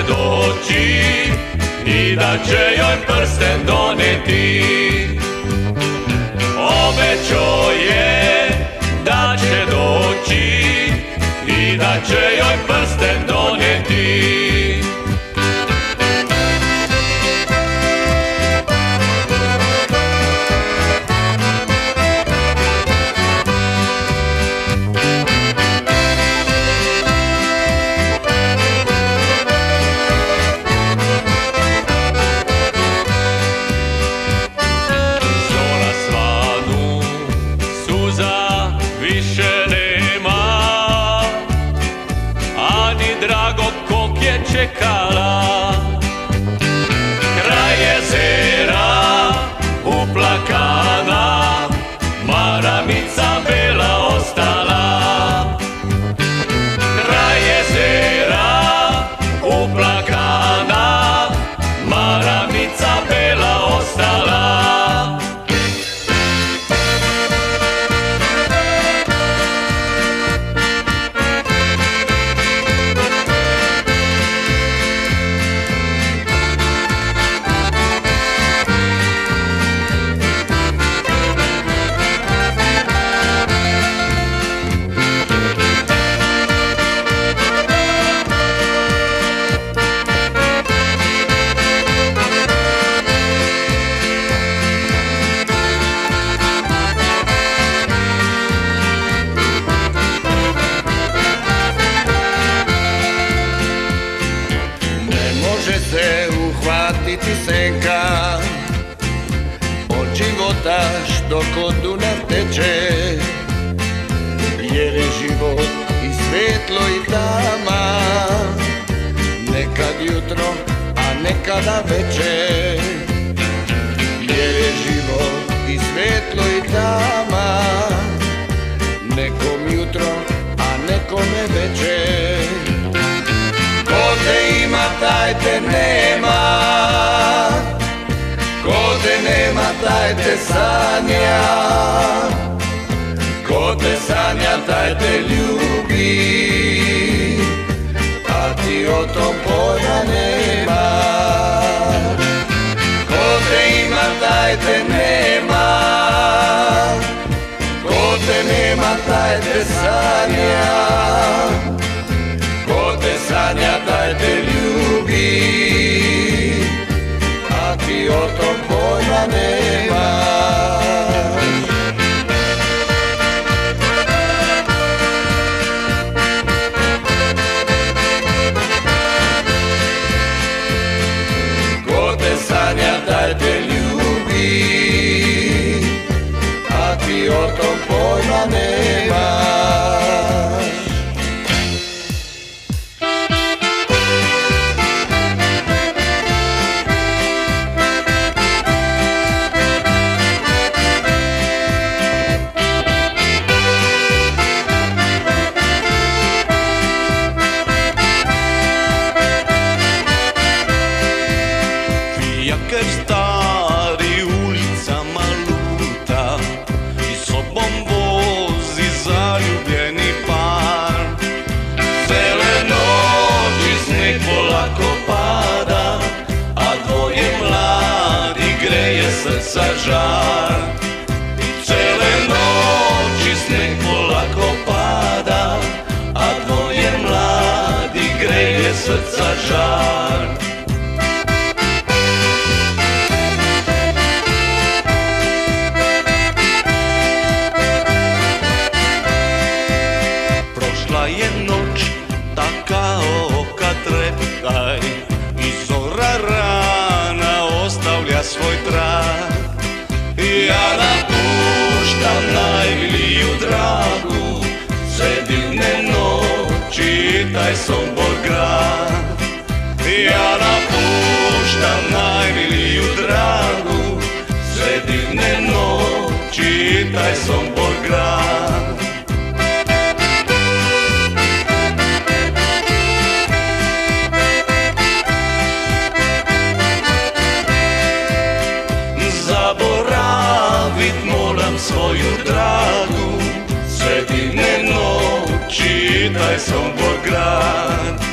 doći i da će joj prsten doneti. Obećao je da će doći i da će joj prsten doneti. Drago kog je čekala kraj jezera uplakana, maramica bela ostala. Kraj jezera uplakana, maramica bela ostala. Može se uhvatiti senka od života što kod Dunav teče, jer je život i svetlo i tama, nekad jutro, a nekada veče. Jer je život i svetlo i tama, nekom jutro, a nekome veče. Ko te ima, taj te nema, ko te nema, taj te sanja, ko te sanja, taj te ljubi, a ti o tom pojma nema. Ko te ima, taj te nema, ko te nema, taj te sanja, ko te sanja, taj te ljubi, a ti o tom pojma nemaš. Ko te sanja, taj te ljubi, a ti o tom pojma nemaš. Fijaker stari ulicama luta i sobom vozi zaljubljeni par. Cele noći sneg polako pada, a dvoje mladi greje srca žar. Cele noći sneg polako pada, a dvoje mladi greje srca žar. Prošla je noć takao kad treptaj i zora rana ostavlja svoj trag. Ja napuštam najmiliju dragu, sve divne noći i taj Sombor grad. Ja napuštam najmiliju dragu, sve divne noći i taj Sombor grad. Zaboravit moram svoju dragu, sve divne noći i taj Sombor grad.